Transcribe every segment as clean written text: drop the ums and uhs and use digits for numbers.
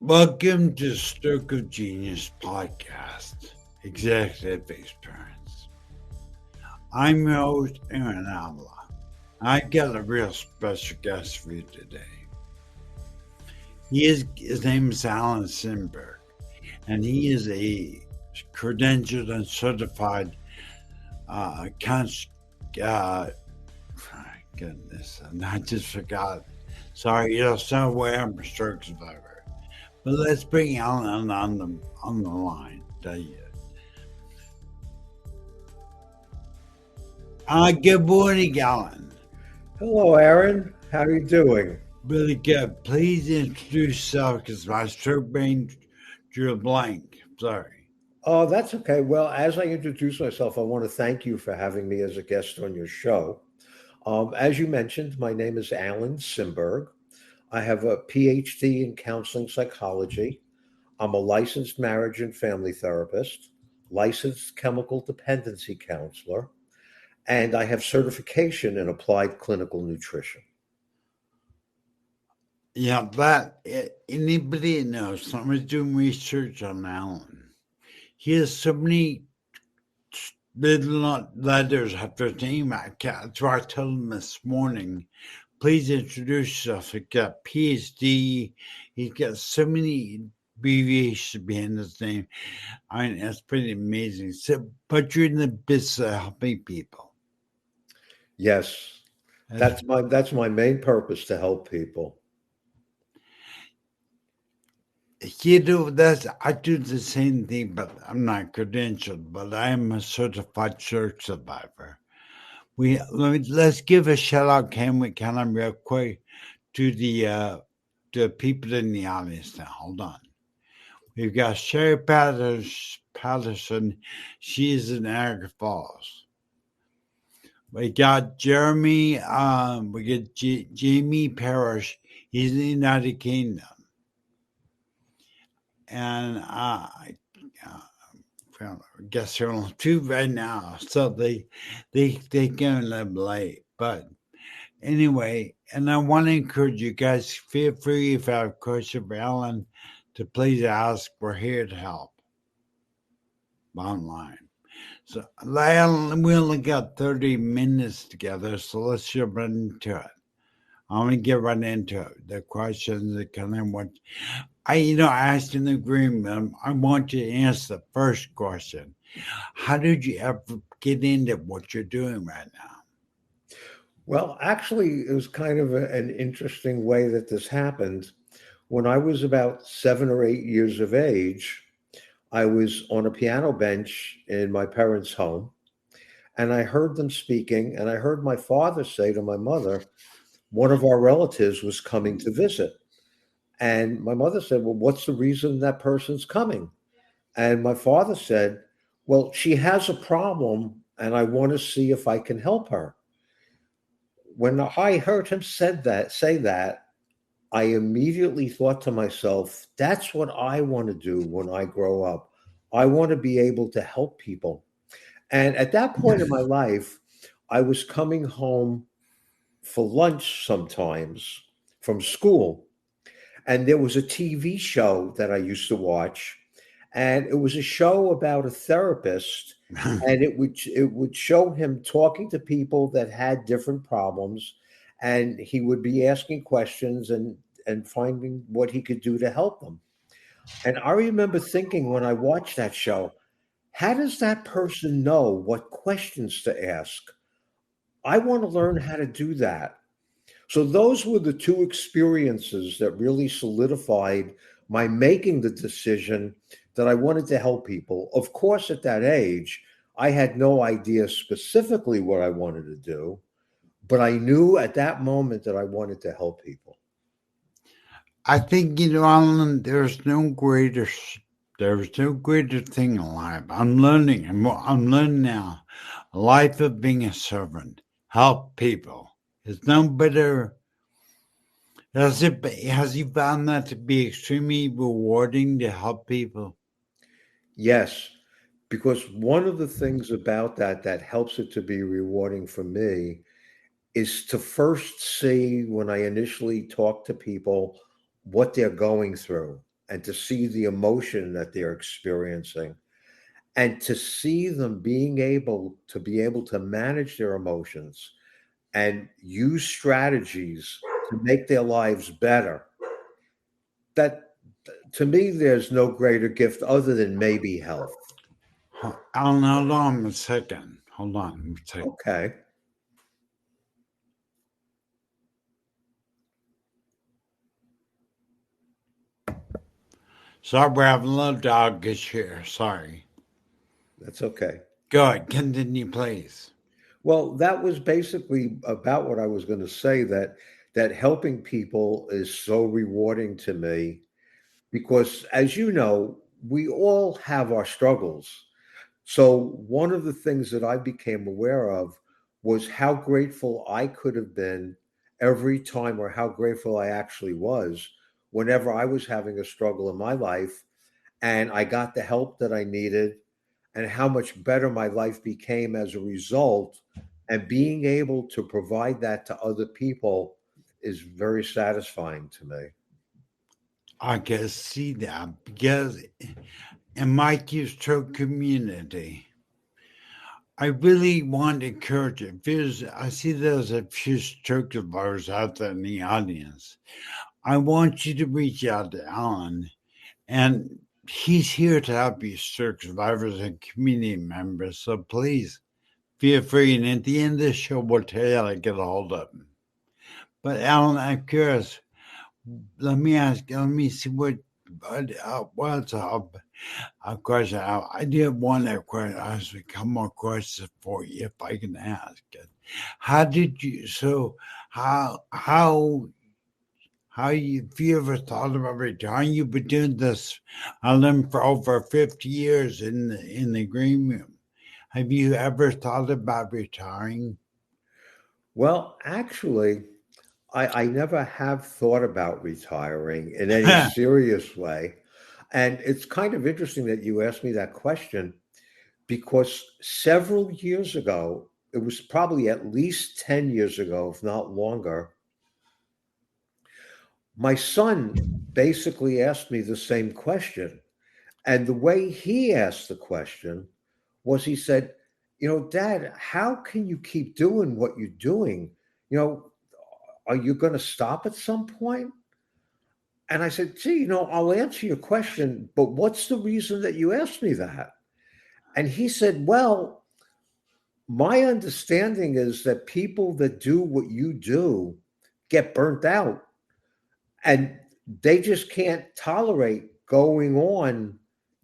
Welcome to Stroke of Genius podcast, Executive Experience. I'm your host, Aaron Avila. I've got a real special guest for you today. His name is Alan Simberg, and he is a credentialed and certified goodness, and I just forgot. Sorry, somewhere I'm a stroke survivor. But let's bring Alan on the line. Good morning, Alan. Hello, Aaron. How are you doing? Really good. Please introduce yourself because my stroke brain drew a blank. Sorry. Oh, that's okay. Well, as I introduce myself, I want to thank you for having me as a guest on your show. As you mentioned, my name is Alan Simberg. I have a Ph.D. in counseling psychology. I'm a licensed marriage and family therapist, licensed chemical dependency counselor, and I have certification in applied clinical nutrition. Yeah, anybody knows, someone's doing research on Alan. He has so many little letters after his name. That's why I told him this morning, please introduce yourself. He got Ph.D. He's got so many abbreviations behind his name. I mean, that's pretty amazing. So, but you're in the business of helping people. Yes, that's my main purpose, to help people. I do the same thing, but I'm not credentialed. But I am a certified stroke survivor. Let's give a shout out, can we, real quick, to the people in the audience now. Hold on. We've got Sherry Patterson. She's in Niagara Falls. We got Jeremy. We get Jamie Parrish. He's in the United Kingdom. And I guess they're on two right now, so they can live late. But anyway, and I want to encourage you guys, feel free if you have a question for Alan to please ask. We're here to help. Bottom line. So Alan, we only got 30 minutes together, so let's jump right into it. I'm gonna get right into it. The questions that kind of what I asked in the agreement. I want you to answer the first question. How did you ever get into what you're doing right now? Well, actually, it was kind of an interesting way that this happened. When I was about 7 or 8 years of age, I was on a piano bench in my parents' home, and I heard them speaking, and I heard my father say to my mother, one of our relatives was coming to visit. And my mother said, well, what's the reason that person's coming? And my father said, well, she has a problem, and I want to see if I can help her. When I heard him say that, I immediately thought to myself, that's what I want to do when I grow up. I want to be able to help people. And at that point in my life, I was coming home for lunch sometimes from school. And there was a TV show that I used to watch. And it was a show about a therapist. And it would show him talking to people that had different problems. And he would be asking questions and finding what he could do to help them. And I remember thinking when I watched that show, how does that person know what questions to ask? I want to learn how to do that. So those were the two experiences that really solidified my making the decision that I wanted to help people. Of course, at that age, I had no idea specifically what I wanted to do, but I knew at that moment that I wanted to help people. I think, Alan, there's no greater thing in life. I'm learning. I'm learning now. A life of being a servant, help people. It's no better. Has you found that to be extremely rewarding to help people? Yes, because one of the things about that helps it to be rewarding for me is to first see when I initially talk to people what they're going through and to see the emotion that they're experiencing and to see them being able to manage their emotions and use strategies to make their lives better. That to me, there's no greater gift other than maybe health. Alan, hold on a second. Hold on a second. Okay. Sorry, we're having a little dog here. Sorry. That's okay. Go ahead. Continue, please. Well, that was basically about what I was going to say, that helping people is so rewarding to me because as you know, we all have our struggles. So one of the things that I became aware of was how grateful I could have been every time, or how grateful I actually was whenever I was having a struggle in my life and I got the help that I needed, and how much better my life became as a result. And being able to provide that to other people is very satisfying to me. I can see that because in my stroke community, I really want to encourage it. I see there's a few stroke survivors out there in the audience. I want you to reach out to Alan, and he's here to help you, stroke survivors and community members. So please feel free. And at the end of the show, we'll tell you how to get a hold of him. But Alan, I'm curious. Let me see what's up. Of course, I did want to question. I have a couple more questions for you, if I can ask it. How did you? So, how you? If you ever thought about retiring, you've been doing this, I learned for over 50 years in the green room. Have you ever thought about retiring? Well, actually, I never have thought about retiring in any serious way. And it's kind of interesting that you asked me that question because several years ago, it was probably at least 10 years ago, if not longer, my son basically asked me the same question. And the way he asked the question was he said, Dad, how can you keep doing what you're doing? You know, are you going to stop at some point? And I said, gee, I'll answer your question, but what's the reason that you asked me that? And he said, well, my understanding is that people that do what you do get burnt out and they just can't tolerate going on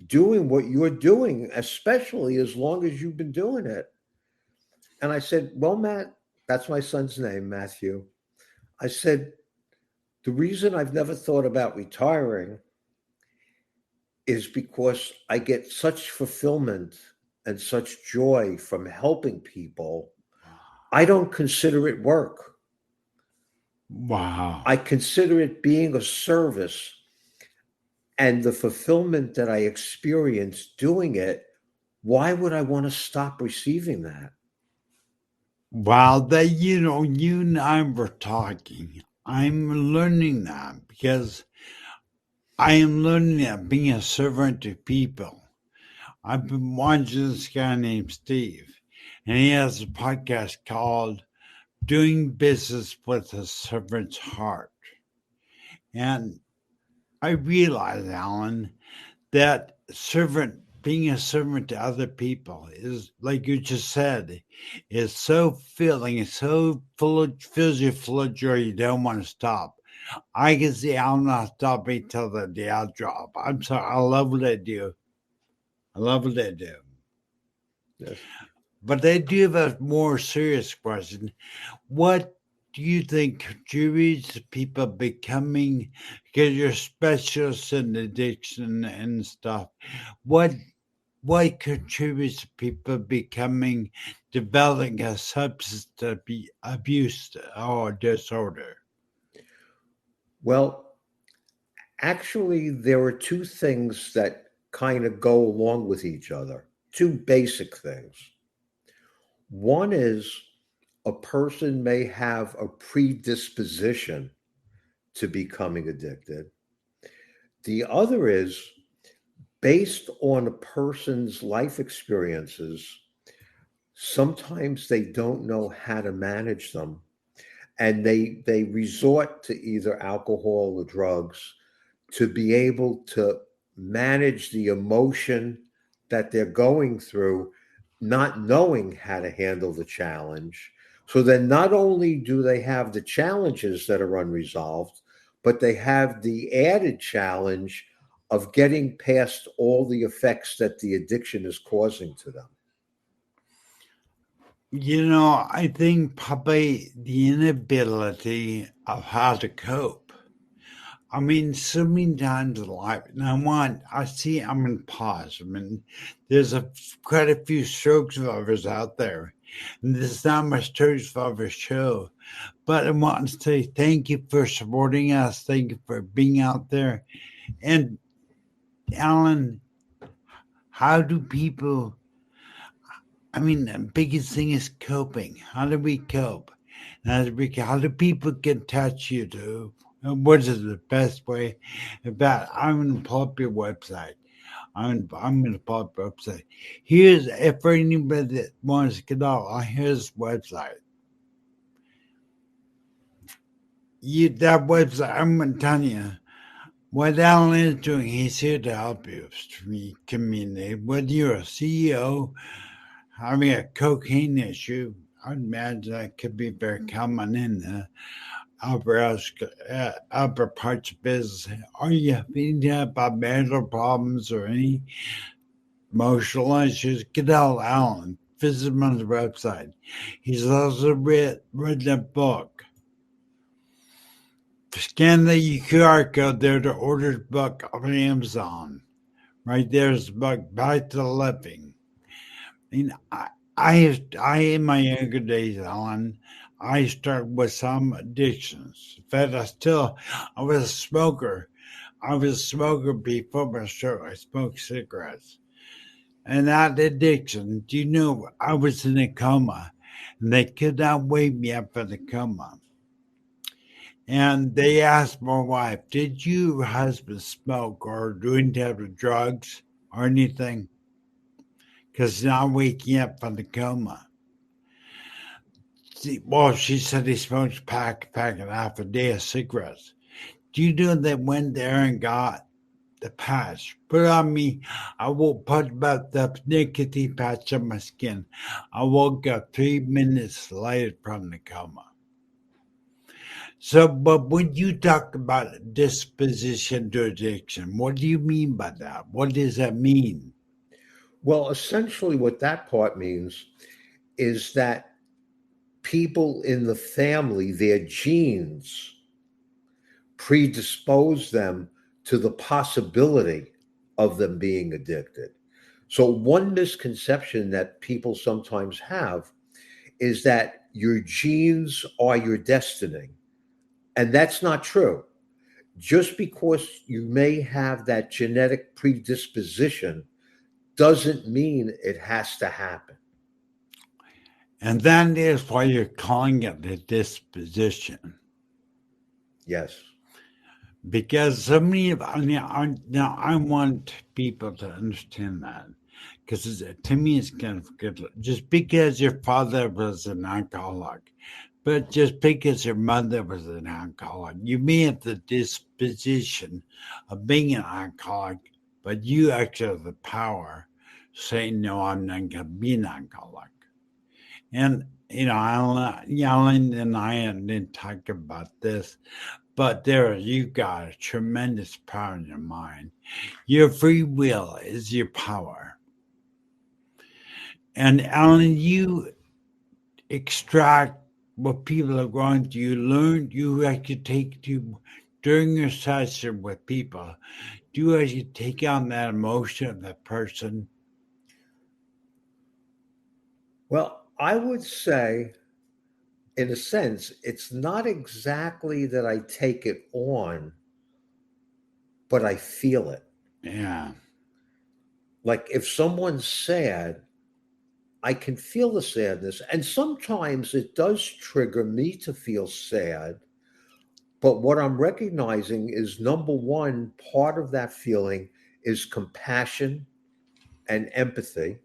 doing what you're doing, especially as long as you've been doing it. And I said, well, Matt, that's my son's name, Matthew. I said, the reason I've never thought about retiring is because I get such fulfillment and such joy from helping people. I don't consider it work. Wow. I consider it being a service, and the fulfillment that I experience doing it. Why would I want to stop receiving that? Wow, you and I were talking. I'm learning that because I am learning that being a servant to people. I've been watching this guy named Steve, and he has a podcast called Doing Business with a Servant's Heart. And I realize, Alan, that being a servant to other people is, like you just said, is so filling, it's so fills you full of joy you don't want to stop. I can see I'll not stopping till the day I drop. I'm sorry, I love what I do. I love what I do. Yes. But I do have a more serious question. What do you think contributes to people becoming, because you're specialists in addiction and stuff, what contributes to people becoming, developing a substance abuse or disorder? Well, actually, there are two things that kind of go along with each other, two basic things. One is a person may have a predisposition to becoming addicted. The other is based on a person's life experiences, sometimes they don't know how to manage them, and they resort to either alcohol or drugs to be able to manage the emotion that they're going through, not knowing how to handle the challenge. So then not only do they have the challenges that are unresolved, but they have the added challenge of getting past all the effects that the addiction is causing to them. I think probably the inability of how to cope. I mean, so many times in life, and I'm in pause. I mean, there's quite a few stroke survivors out there, and there's not much stroke survivor show. But I want to say thank you for supporting us. Thank you for being out there. And Alan, how do people, I mean, the biggest thing is coping. How do we cope? How do people get in touch with you to? What is the best way? I'm going to pull up your website. I'm going to pull up your website. Here's, if for anybody that wants to get out, here's the website. That website, I'm going to tell you, what Alan is doing, he's here to help you, community. Whether you're a CEO, having a cocaine issue, I'd imagine that could be very common in the upper parts of business. Are you feeling about marital problems or any emotional issues? Get out Alan. Visit him on the website. He's also written a book. Scan the QR code there to order the book on Amazon. Right there's the book, Back to Living. I in my younger days, Alan, I started with some addictions. In fact, I was a smoker. I was a smoker before my stroke. I smoked cigarettes. And that addiction, do you know, I was in a coma, and they could not wake me up from the coma. And they asked my wife, did your husband smoke or do any type of drugs or anything? Because now waking up from the coma. Well, she said he smokes pack and a half a day of cigarettes. Do you know they went there and got the patch? Put it on me. I will put about the nicotine patch on my skin. I woke up 3 minutes later from the coma. So, but when you talk about disposition to addiction, what do you mean by that? What does that mean? Well, essentially, what that part means is that people in the family, their genes predispose them to the possibility of them being addicted. So, one misconception that people sometimes have is that your genes are your destiny. And that's not true. Just because you may have that genetic predisposition doesn't mean it has to happen. And that is why you're calling it a disposition. Yes. Because so many of I want people to understand that because to me it's kind of good. Just because your father was an alcoholic, but just because your mother was an alcoholic, you may have the disposition of being an alcoholic, but you actually have the power saying, no, I'm not going to be an alcoholic. And, Alan and I didn't talk about this, but you've got a tremendous power in your mind. Your free will is your power. And Alan, you extract what people are going through. You actually take to during your session with people. Do you actually take on that emotion of that person? Well, I would say, in a sense, it's not exactly that I take it on, but I feel it. Yeah. Like if someone's sad, I can feel the sadness. And sometimes it does trigger me to feel sad. But what I'm recognizing is number one, part of that feeling is compassion and empathy.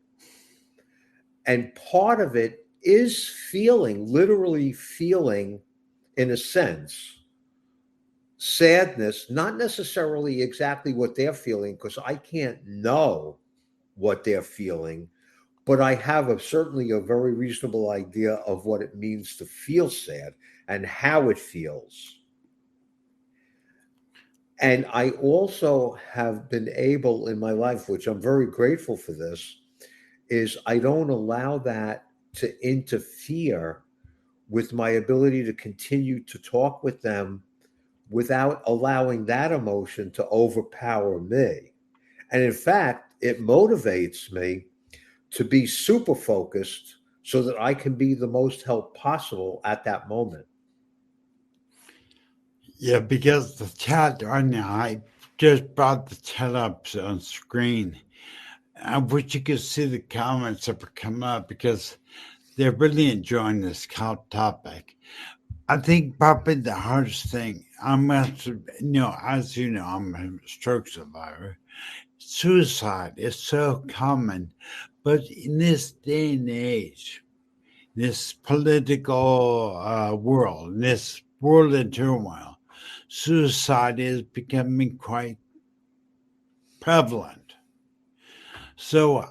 And part of it is feeling, literally feeling, in a sense, sadness, not necessarily exactly what they're feeling, because I can't know what they're feeling, but I have certainly a very reasonable idea of what it means to feel sad and how it feels. And I also have been able in my life, which I'm very grateful for this, is I don't allow that to interfere with my ability to continue to talk with them without allowing that emotion to overpower me. And in fact, it motivates me to be super focused so that I can be the most help possible at that moment. Yeah, because the chat right now, I just brought the chat up on screen. I wish you could see the comments that were coming up because they're really enjoying this topic. I think probably the hardest thing, as you know, I'm a stroke survivor. Suicide is so common, but in this day and age, this political world, in this world in turmoil, suicide is becoming quite prevalent. So,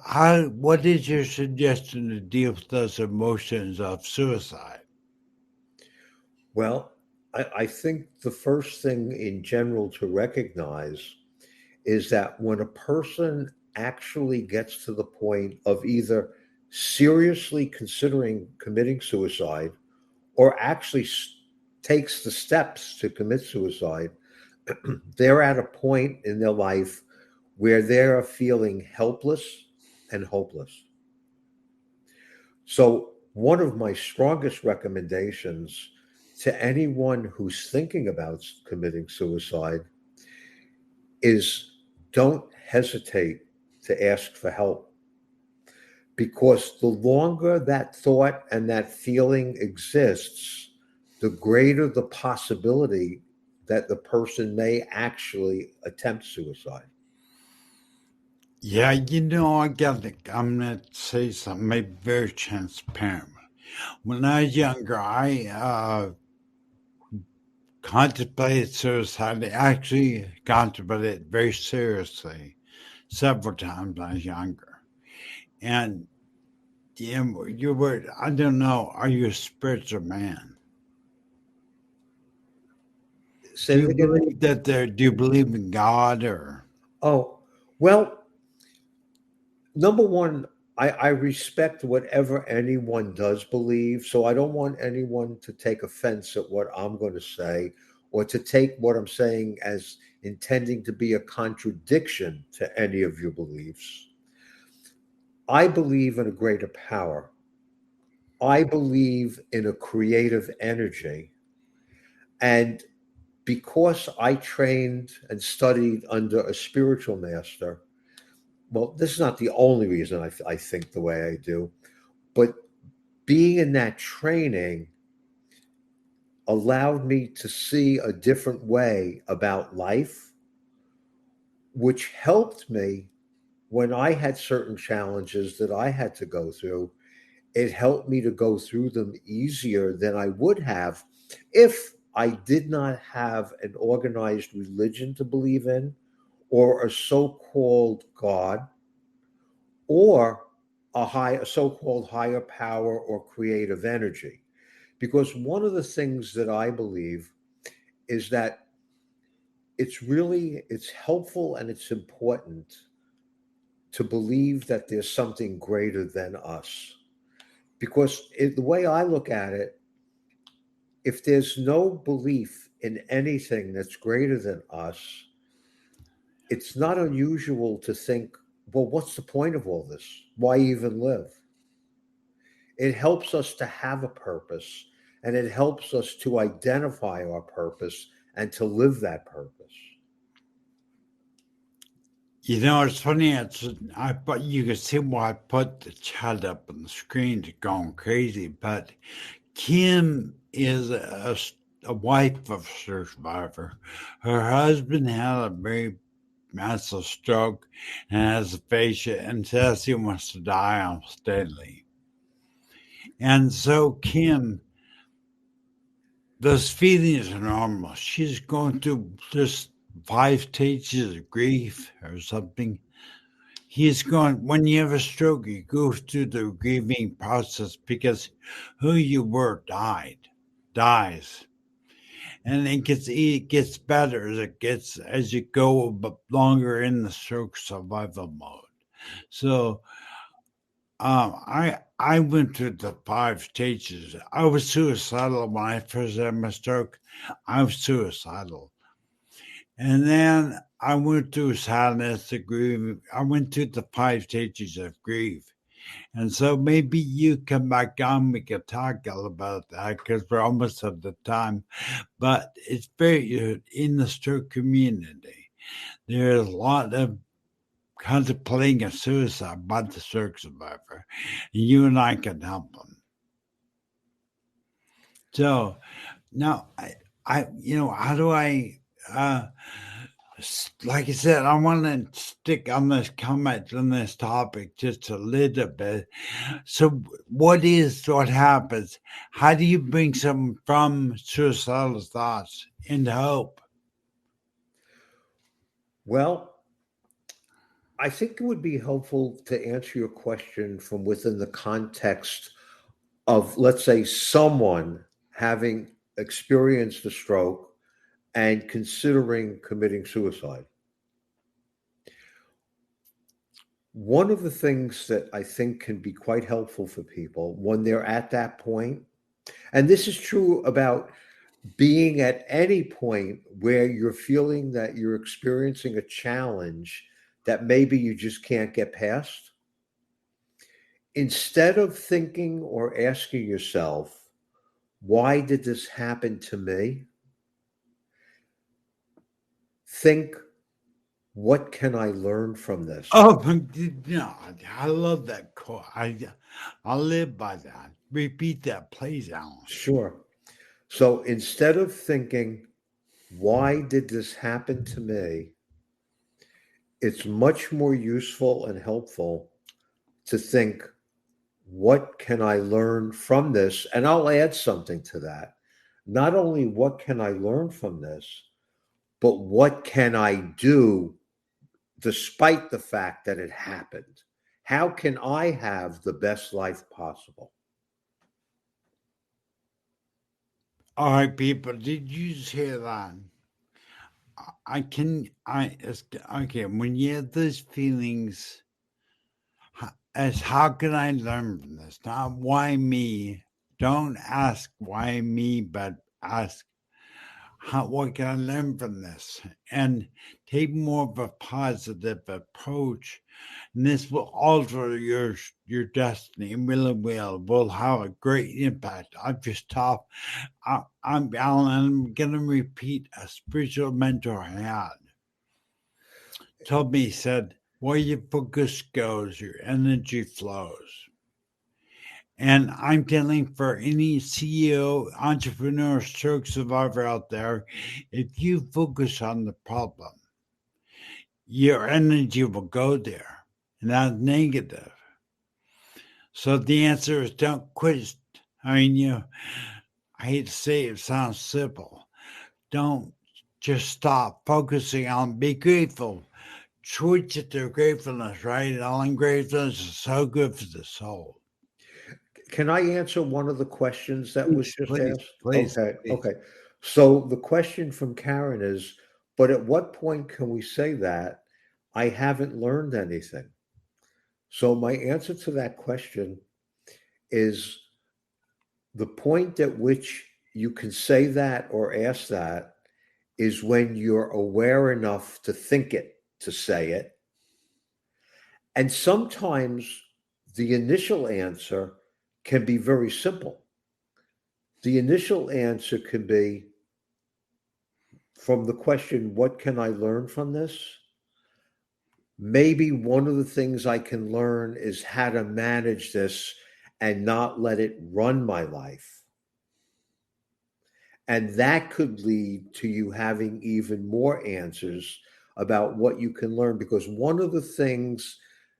what is your suggestion to deal with those emotions of suicide? Well, I think the first thing in general to recognize is that when a person actually gets to the point of either seriously considering committing suicide or actually takes the steps to commit suicide, they're at a point in their life where they're feeling helpless and hopeless. So, one of my strongest recommendations to anyone who's thinking about committing suicide is don't hesitate to ask for help, because the longer that thought and that feeling exists, the greater the possibility that the person may actually attempt suicide. Yeah, I'm going to say something, maybe very transparent. When I was younger, I contemplated suicide. I actually contemplated it very seriously several times when I was younger. And you were, I don't know, are you a spiritual man? Say that again. Do you believe in God or? Oh, well, number one, I respect whatever anyone does believe. So I don't want anyone to take offense at what I'm going to say or to take what I'm saying as intending to be a contradiction to any of your beliefs. I believe in a greater power. I believe in a creative energy. And because I trained and studied under a spiritual master, well, this is not the only reason I think the way I do, but being in that training allowed me to see a different way about life, which helped me when I had certain challenges that I had to go through. It helped me to go through them easier than I would have if I did not have an organized religion to believe in, or a so-called God, or a so-called higher power or creative energy. Because one of the things that I believe is that it's helpful and it's important to believe that there's something greater than us. Because the way I look at it if there's no belief in anything that's greater than us, it's not unusual to think, well, what's the point of all this? Why even live? It helps us to have a purpose, and it helps us to identify our purpose and to live that purpose. It's funny. But you can see why I put the chat up on the screen to going crazy. But Kim is a wife of a survivor. Her husband had a very massive stroke and has aphasia and says he wants to die almost daily. And so Kim, those feelings are normal. She's going through just 5 stages of grief or something. He's going, when you have a stroke, you go through the grieving process because who you were dies. And it gets better as you go longer in the stroke survival mode. So I went through the 5 stages. I was suicidal when I first had my stroke. I was suicidal, and then I went through sadness, the grief. I went through the 5 stages of grief, and so maybe you come back on. We can talk all about that because we're almost at the time. But it's very in the stroke community. There's a lot of contemplating a suicide by the stroke survivor. You and I can help them. So now, how do I, like I said, I want to stick on this comment on this topic just a little bit. So, what happens? How do you bring someone from suicidal thoughts into hope? Well, I think it would be helpful to answer your question from within the context of, let's say, someone having experienced a stroke and considering committing suicide. One of the things that I think can be quite helpful for people when they're at that point, and this is true about being at any point where you're feeling that you're experiencing a challenge that maybe you just can't get past, instead of thinking or asking yourself, why did this happen to me? Think, what can I learn from this? Oh, no, I love that quote. I live by that. Repeat that, please, Alan. Sure. So instead of thinking, why did this happen to me? It's much more useful and helpful to think, what can I learn from this? And I'll add something to that. Not only what can I learn from this, but what can I do despite the fact that it happened? How can I have the best life possible? All right, people, did you just hear that? Okay, when you have those feelings, as how can I learn from this? Not why me. Don't ask why me, but ask what can I learn from this? And take more of a positive approach. And this will alter your destiny. It really will have a great impact. I've just talked. I'm Alan. I'm going to repeat a spiritual mentor I had. Told me, he said, where your focus goes, your energy flows. And I'm telling for any CEO, entrepreneur, stroke survivor out there, if you focus on the problem, your energy will go there, not negative. So the answer is don't quit. I mean, I hate to say it sounds simple. Don't just stop focusing on be grateful. Switch it to gratefulness, right? All gratefulness is so good for the soul. Can I answer one of the questions that was just asked? Please. Okay. So the question from Karen is, but at what point can we say that I haven't learned anything? So my answer to that question is the point at which you can say that or ask that is when you're aware enough to think it, to say it. And sometimes the initial answer can be very simple. The initial answer can be from the question, what can I learn from this? Maybe one of the things I can learn is how to manage this and not let it run my life. And that could lead to you having even more answers about what you can learn. Because one of the things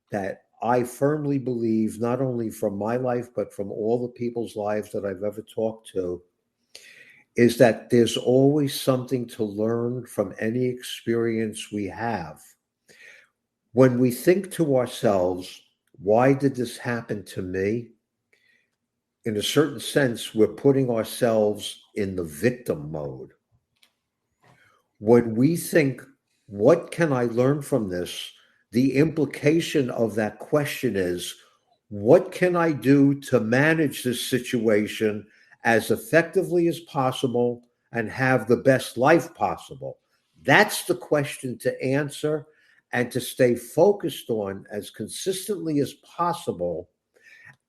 that I firmly believe, not only from my life, but from all the people's lives that I've ever talked to, is that there's always something to learn from any experience we have. When we think to ourselves, why did this happen to me? In a certain sense, we're putting ourselves in the victim mode. When we think, what can I learn from this? The implication of that question is, what can I do to manage this situation as effectively as possible and have the best life possible? That's the question to answer and to stay focused on as consistently as possible.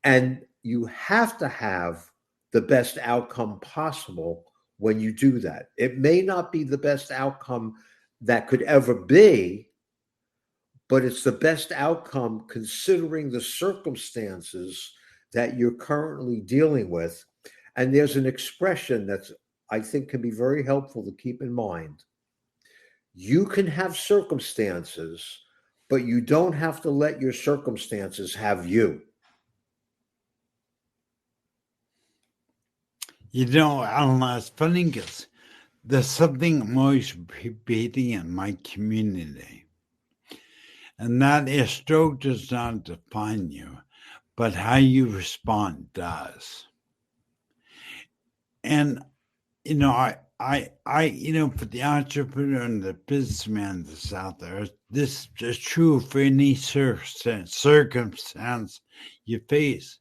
And you have to have the best outcome possible when you do that. It may not be the best outcome that could ever be, but it's the best outcome considering the circumstances that you're currently dealing with. And there's an expression that's, I think, can be very helpful to keep in mind. You can have circumstances, but you don't have to let your circumstances have you. You know, Alan, it's funny because there's something I'm always repeating in my community, and that is stroke does not define you, but how you respond does. And, you know, for the entrepreneur and the businessman that's out there, this is true for any circumstance you face.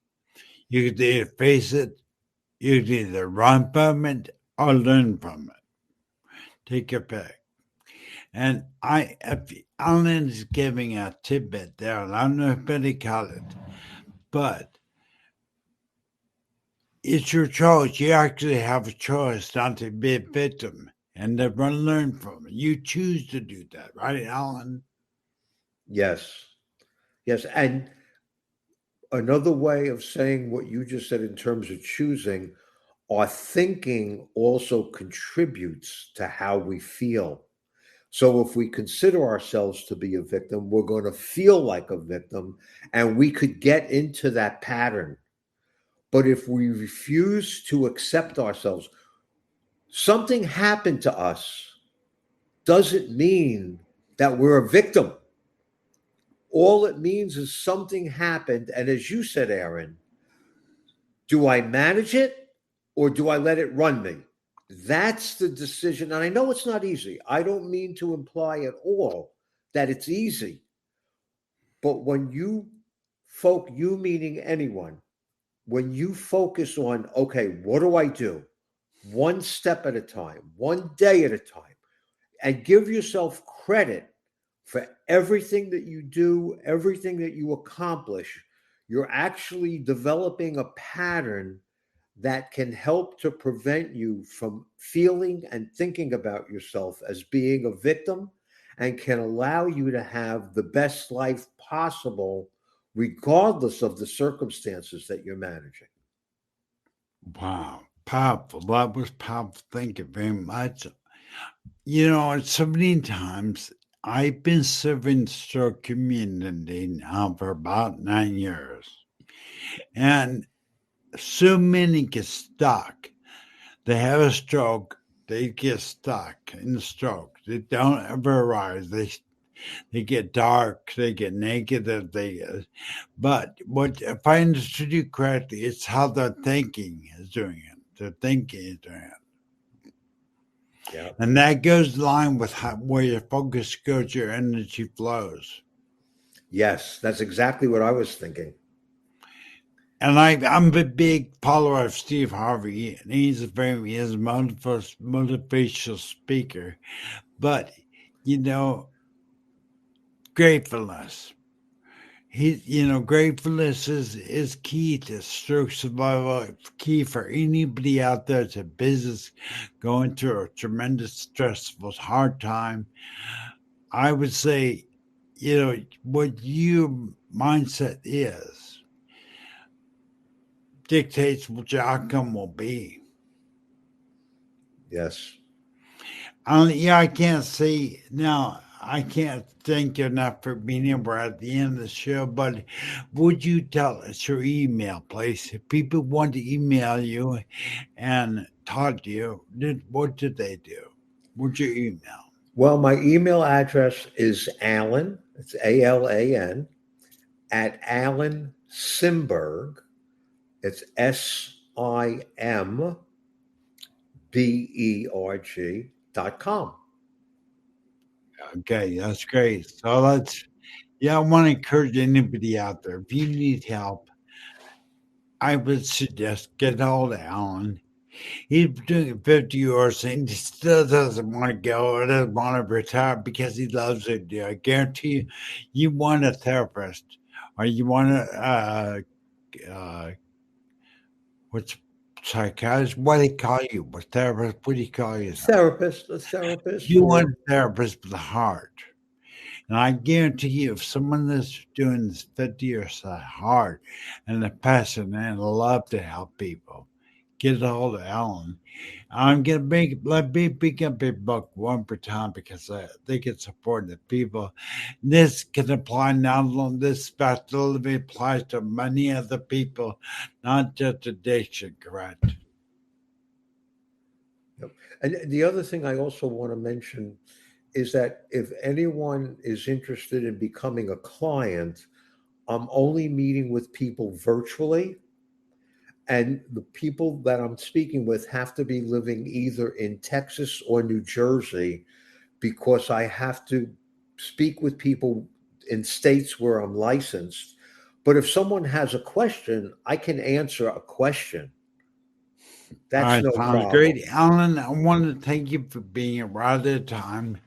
You could either face it, you could either run from it or learn from it. Take your pick. And Alan is giving a tidbit there, and I don't know if Betty caught it, but it's your choice. You actually have a choice not to be a victim and to learn from it. You choose to do that, right, Alan? Yes. Yes. And another way of saying what you just said in terms of choosing, our thinking also contributes to how we feel. So if we consider ourselves to be a victim, we're going to feel like a victim, and we could get into that pattern. But if we refuse to accept ourselves, something happened to us doesn't mean that we're a victim. All it means is something happened. And as you said, Aaron, do I manage it or do I let it run me? That's the decision. And I know it's not easy. I don't mean to imply at all that it's easy. But when you you meaning anyone, when you focus on, okay, what do I do? One step at a time, one day at a time, and give yourself credit for everything that you do, everything that you accomplish, you're actually developing a pattern that can help to prevent you from feeling and thinking about yourself as being a victim and can allow you to have the best life possible, regardless of the circumstances that you're managing. Wow. Powerful. That was powerful. Thank you very much. You know, so many times I've been serving the stroke community now for about 9 years. And so many get stuck. They have a stroke, they get stuck in the stroke. They don't ever rise. They get dark, they get negative, but what if I understood you correctly, it's how their thinking is doing it. Their thinking is doing it. Yeah. And that goes in line with where your focus goes, your energy flows. Yes, that's exactly what I was thinking. And I'm a big follower of Steve Harvey, and he's a motivational speaker. But you know, gratefulness. Gratefulness is key to stroke survival. Key for anybody out there that's a business going through a tremendous, stressful, hard time. I would say, what your mindset is dictates what your outcome will be. Yes. I can't say now. I can't thank you enough for being here. We're at the end of the show, but would you tell us your email, please? If people want to email you and talk to you, what did they do? What's your email? Well, my email address is Alan, it's ALAN, at Alan Simberg, it's SIMBERG.com. Okay, that's great. So I want to encourage anybody out there. If you need help, I would suggest get a hold of Alan. He's been doing it 50 years and he still doesn't want to go or doesn't want to retire because he loves it. I guarantee you want a therapist or you want what's psychiatrist? What do they call you? What therapist? What do you call you? A therapist, You or want a therapist with a heart. And I guarantee you, if someone that's doing this 50 years hard and a passion and a love to help people, get a hold of Alan. I'm gonna let me pick up a book one per time because I think it's important that people. This can apply not only this special, it applies to many other people, not just addiction. Correct. and the other thing I also want to mention is that if anyone is interested in becoming a client, I'm only meeting with people virtually. And the people that I'm speaking with have to be living either in Texas or New Jersey because I have to speak with people in states where I'm licensed. But if someone has a question, I can answer a question. All That's right, no sounds problem. great. Alan, I want to thank you for being here right at a time.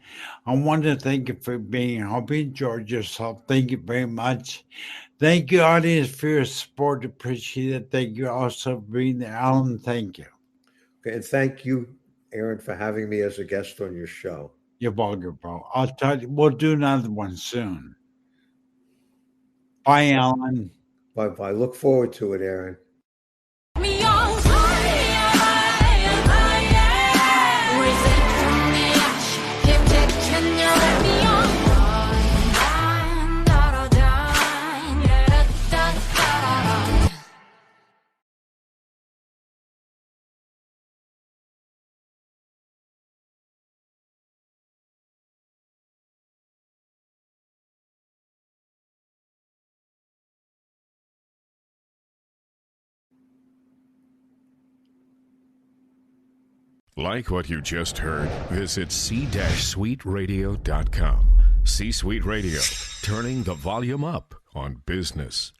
I want to thank you for being here. Hope you enjoyed yourself. Thank you very much. Thank you, audience, for your support. Appreciate it. Thank you also for being there. Alan, thank you. Okay, and thank you, Aaron, for having me as a guest on your show. You're welcome, bro. I'll tell you, we'll do another one soon. Bye, Alan. Bye bye. Look forward to it, Aaron. Like what you just heard? Visit c-suiteradio.com. C-Suite Radio, turning the volume up on business.